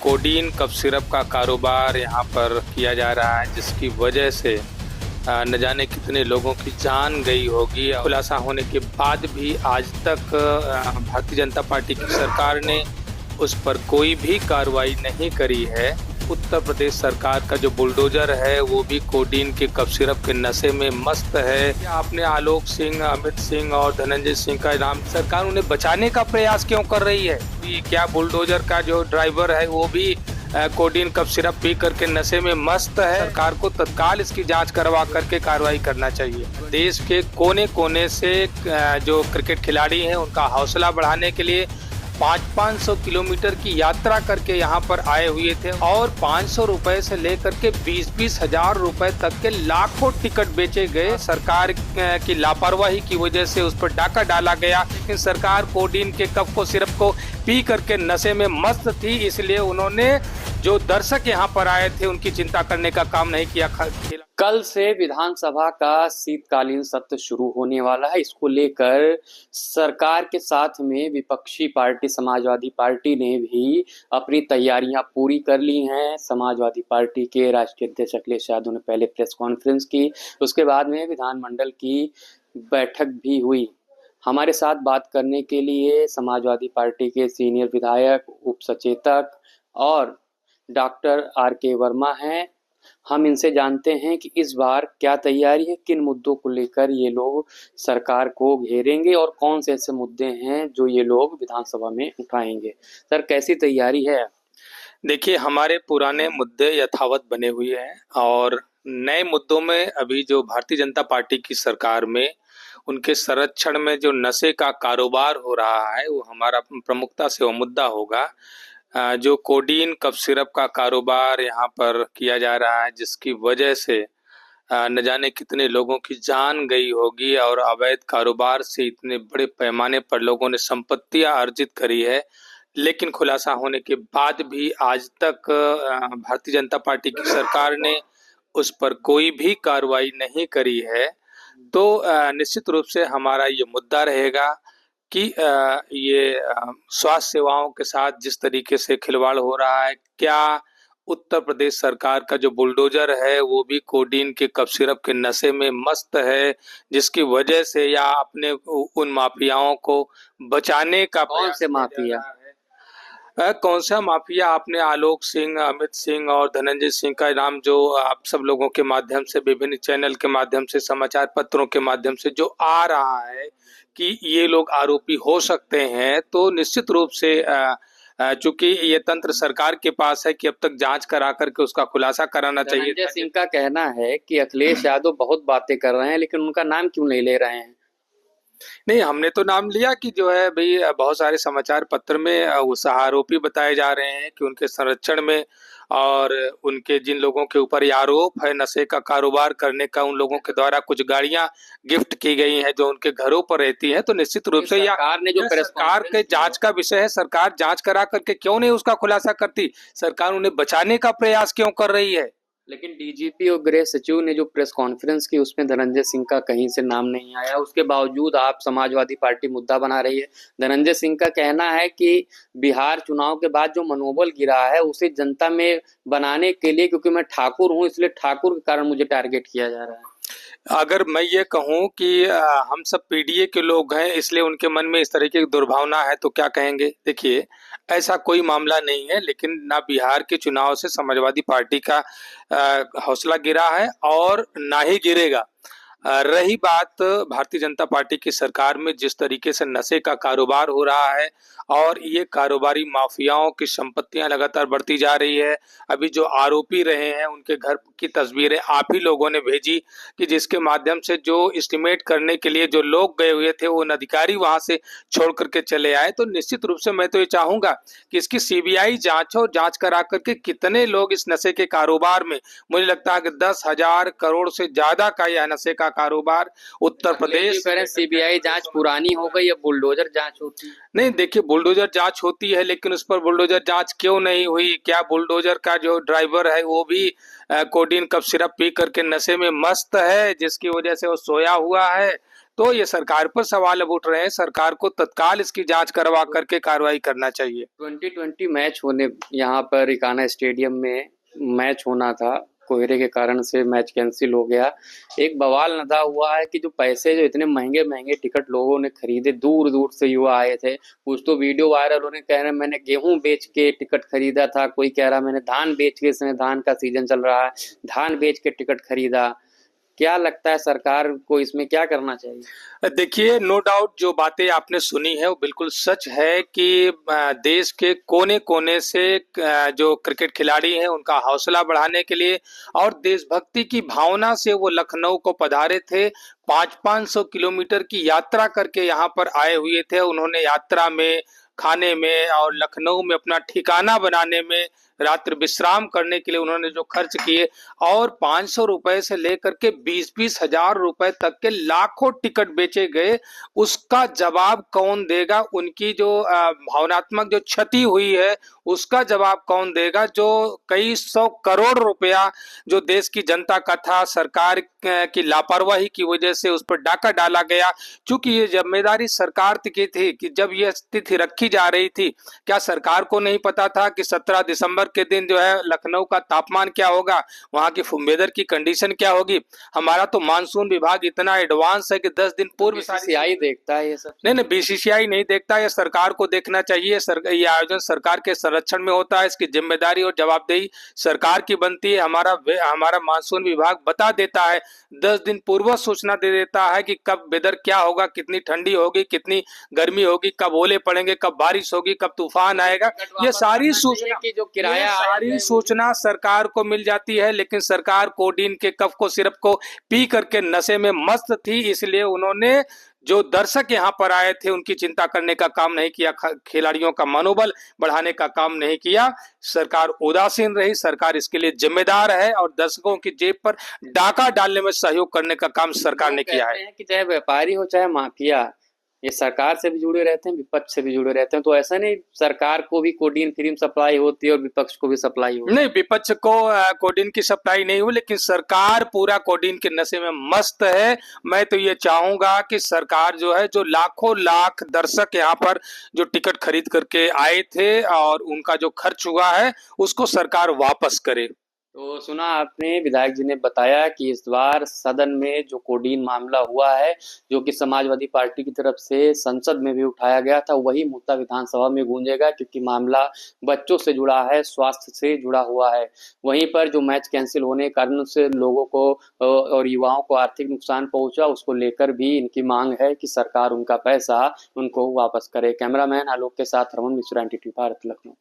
Codeine cough syrup का कारोबार यहाँ पर किया जा रहा है, जिसकी वजह से न जाने कितने लोगों की जान गई होगी। खुलासा होने के बाद भी आज तक भारतीय जनता पार्टी की सरकार ने उस पर कोई भी कार्रवाई नहीं करी है। उत्तर प्रदेश सरकार का जो बुलडोजर है वो भी कोडीन के कफ सिरप के नशे में मस्त है। आपने आलोक सिंह, अमित सिंह और धनंजय सिंह का नाम, सरकार उन्हें बचाने का प्रयास क्यों कर रही है? क्या बुलडोजर का जो ड्राइवर है वो भी कोडीन कफ सिरप पी करके नशे में मस्त है? सरकार को तत्काल इसकी जांच करवा करके कार्रवाई करना चाहिए। देश के कोने कोने से जो क्रिकेट खिलाड़ी हैं उनका हौसला बढ़ाने के लिए 500 किलोमीटर की यात्रा करके यहाँ पर आए हुए थे और 500 रुपए से लेकर के 20 हजार रुपए तक के लाखों टिकट बेचे गए। सरकार की लापरवाही की वजह से उस पर डाका डाला गया, लेकिन सरकार कोडीन के कफ को सिरप को पी करके नशे में मस्त थी, इसलिए उन्होंने जो दर्शक यहाँ पर आए थे उनकी चिंता करने का काम नहीं किया। कल से विधानसभा का शीतकालीन सत्र शुरू होने वाला है। इसको लेकर सरकार के साथ में विपक्षी पार्टी समाजवादी पार्टी ने भी अपनी तैयारियां पूरी कर ली हैं। समाजवादी पार्टी के राष्ट्रीय अध्यक्ष अखिलेश यादव ने पहले प्रेस कॉन्फ्रेंस की, उसके बाद में विधानमंडल की बैठक भी हुई। हमारे साथ बात करने के लिए समाजवादी पार्टी के सीनियर विधायक, उप सचेतक और डॉक्टर आर.के. वर्मा हैं। हम इनसे जानते हैं कि इस बार क्या तैयारी है, किन मुद्दों को लेकर ये लोग सरकार को घेरेंगे और कौन से ऐसे मुद्दे हैं जो ये लोग विधानसभा में उठाएंगे। सर, कैसी तैयारी है? देखिए, हमारे पुराने मुद्दे यथावत बने हुए हैं और नए मुद्दों में अभी जो भारतीय जनता पार्टी की सरकार में उनके संरक्षण में जो नशे का कारोबार हो रहा है वो हमारा प्रमुखता से वो मुद्दा होगा। जो कोडीन कफ सिरप का कारोबार यहाँ पर किया जा रहा है, जिसकी वजह से न जाने कितने लोगों की जान गई होगी और अवैध कारोबार से इतने बड़े पैमाने पर लोगों ने संपत्तियां अर्जित करी है, लेकिन खुलासा होने के बाद भी आज तक भारतीय जनता पार्टी की सरकार ने उस पर कोई भी कार्रवाई नहीं करी है। तो निश्चित रूप से हमारा ये मुद्दा रहेगा कि ये स्वास्थ्य सेवाओं के साथ जिस तरीके से खिलवाड़ हो रहा है, क्या उत्तर प्रदेश सरकार का जो बुलडोजर है वो भी कोडीन के कफ सिरप के नशे में मस्त है, जिसकी वजह से या अपने उन माफियाओं को बचाने का कौन से माफिया? कौन सा माफिया? आपने आलोक सिंह, अमित सिंह और धनंजय सिंह का नाम जो आप सब लोगों के माध्यम से, विभिन्न चैनल के माध्यम से, समाचार पत्रों के माध्यम से जो आ रहा है कि ये लोग आरोपी हो सकते हैं, तो निश्चित रूप से चूंकि ये तंत्र सरकार के पास है कि अब तक जांच करा करके उसका खुलासा कराना चाहिए। धनंजय सिंह का कहना है कि अखिलेश यादव बहुत बातें कर रहे हैं, लेकिन उनका नाम क्यों नहीं ले रहे हैं? नहीं, हमने तो नाम लिया कि जो है भाई, बहुत सारे समाचार पत्र में वो आरोपी बताए जा रहे हैं कि उनके संरक्षण में और उनके जिन लोगों के ऊपर ये आरोप है नशे का कारोबार करने का, उन लोगों के द्वारा कुछ गाड़ियां गिफ्ट की गई हैं जो उनके घरों पर रहती हैं। तो निश्चित रूप से सरकार ने जो सरकार के जांच का विषय है, सरकार जांच करा करके क्यों नहीं उसका खुलासा करती? सरकार उन्हें बचाने का प्रयास क्यों कर रही है? लेकिन डीजीपी और गृह सचिव ने जो प्रेस कॉन्फ्रेंस की उसमें धनंजय सिंह का कहीं से नाम नहीं आया। उसके बावजूद आप समाजवादी पार्टी मुद्दा बना रही है। धनंजय सिंह का कहना है कि बिहार चुनाव के बाद जो मनोबल गिरा है उसे जनता में बनाने के लिए, क्योंकि मैं ठाकुर हूं इसलिए ठाकुर के कारण मुझे टारगेट किया जा रहा है। अगर मैं ये कहूं कि हम सब पीडीए के लोग हैं इसलिए उनके मन में इस तरीके की दुर्भावना है तो क्या कहेंगे? देखिए, ऐसा कोई मामला नहीं है, लेकिन ना बिहार के चुनाव से समाजवादी पार्टी का हौसला गिरा है और ना ही गिरेगा। रही बात भारतीय जनता पार्टी की सरकार में जिस तरीके से नशे का कारोबार हो रहा है और ये कारोबारी माफियाओं की संपत्तियां लगातार बढ़ती जा रही है। अभी जो आरोपी रहे हैं उनके घर की तस्वीरें आप ही लोगों ने भेजी कि जिसके माध्यम से जो एस्टिमेट करने के लिए जो लोग गए हुए थे वो अधिकारी वहां से छोड़ करके चले आए। तो निश्चित रूप से मैं तो ये चाहूंगा कि इसकी सीबीआई जांच हो, जांच करा करके कितने लोग इस नशे के कारोबार में, मुझे लगता है कि 10,000 करोड़ से ज्यादा का यह नशे का कारोबार उत्तर प्रदेश। सीबीआई जांच पुरानी हो गई, अब बुलडोजर जांच होती है। नहीं, देखिए, बुलडोजर जांच होती है, लेकिन उस पर बुलडोजर जांच क्यों नहीं हुई? क्या बुलडोजर का जो ड्राइवर है वो भी कोडीन कफ सिरप पी करके नशे में मस्त है, जिसकी वजह से वो सोया हुआ है? तो ये सरकार पर सवाल अब उठ रहे हैं। सरकार को तत्काल इसकी जांच करवा करके कार्रवाई करना चाहिए। 2020 मैच होने यहाँ पर इकाना स्टेडियम में मैच होना था, कोहरे के कारण से मैच कैंसिल हो गया। एक बवाल नदा हुआ है कि जो पैसे जो इतने महंगे महंगे टिकट लोगों ने खरीदे, दूर दूर से युवा आए थे। कुछ तो वीडियो वायरल होने कह रहे मैंने गेहूं बेच के टिकट खरीदा था, कोई कह रहा मैंने धान बेच के, इसमें धान का सीजन चल रहा है, धान बेच के टिकट खरीदा। क्या लगता है सरकार को इसमें क्या करना चाहिए? देखिए, नो डाउट जो बातें आपने सुनी है वो बिल्कुल सच है कि देश के कोने कोने से जो क्रिकेट खिलाड़ी हैं उनका हौसला बढ़ाने के लिए और देशभक्ति की भावना से वो लखनऊ को पधारे थे। 500 किलोमीटर की यात्रा करके यहाँ पर आए हुए थे। उन्होंने यात्रा में, खाने में और लखनऊ में अपना ठिकाना बनाने में, रात्रि विश्राम करने के लिए उन्होंने जो खर्च किए, और 500 रुपए से लेकर के 20-20 हजार रुपए तक के लाखों टिकट बेचे गए, उसका जवाब कौन देगा? उनकी जो भावनात्मक जो क्षति हुई है उसका जवाब कौन देगा? जो कई 100 करोड़ रुपया जो देश की जनता का था, सरकार की लापरवाही की वजह से उस पर डाका डाला गया। क्योंकि ये जिम्मेदारी सरकार की थी कि जब ये स्थिति रखी जा रही थी, क्या सरकार को नहीं पता था कि 17 दिसंबर के दिन जो है लखनऊ का तापमान क्या होगा, वहां की वेदर की कंडीशन क्या होगी? हमारा तो मानसून विभाग इतना एडवांस है कि 10 दिन पूर्व बीसीसीआई देखता है ये सब। नहीं, बीसीसीआई नहीं देखता, ये सरकार को देखना चाहिए। ये आयोजन सरकार के संरक्षण में होता है, इसकी जिम्मेदारी और जवाबदेही सरकार की बनती है। हमारा मानसून विभाग बता देता है, 10 दिन पूर्व सूचना दे देता है कि कब वेदर क्या होगा, कितनी ठंडी होगी, कितनी गर्मी होगी, कब ओले पड़ेंगे, कब बारिश होगी, कब तूफान आएगा। ये सारी सूचना की जो किराया सारी सूचना सरकार को मिल जाती है। लेकिन सरकार कोडीन के कफ को, सिरप को पी करके नशे में मस्त थी, इसलिए उन्होंने जो दर्शक यहाँ पर आए थे उनकी चिंता करने का काम नहीं किया, खिलाड़ियों का मनोबल बढ़ाने का काम नहीं किया। सरकार उदासीन रही, सरकार इसके लिए जिम्मेदार है और दर्शकों की जेब पर डाका डालने में सहयोग करने का काम सरकार ने किया है। कि चाहे व्यापारी हो चाहे माफिया, ये सरकार से भी जुड़े रहते हैं, विपक्ष से भी जुड़े रहते हैं। तो ऐसा नहीं सरकार को भी कोडीन क्रीम सप्लाई होती है और विपक्ष को भी सप्लाई होती है? नहीं, विपक्ष को कोडीन की सप्लाई नहीं हुई, लेकिन सरकार पूरा कोडीन के नशे में मस्त है। मैं तो ये चाहूंगा कि सरकार जो है, जो लाखों लाख दर्शक यहाँ पर जो टिकट खरीद करके आए थे और उनका जो खर्च हुआ है, उसको सरकार वापस करे। तो सुना आपने, विधायक जी ने बताया कि इस बार सदन में जो कोडीन मामला हुआ है, जो कि समाजवादी पार्टी की तरफ से संसद में भी उठाया गया था, वही मुद्दा विधानसभा में गूंजेगा, क्योंकि मामला बच्चों से जुड़ा है, स्वास्थ्य से जुड़ा हुआ है। वहीं पर जो मैच कैंसिल होने के कारण से लोगों को और युवाओं को आर्थिक नुकसान पहुंचा, उसको लेकर भी इनकी मांग है कि सरकार उनका पैसा उनको वापस करे। कैमरामैन आलोक के साथ रमन मिश्रा, NTT भारत, लखनऊ।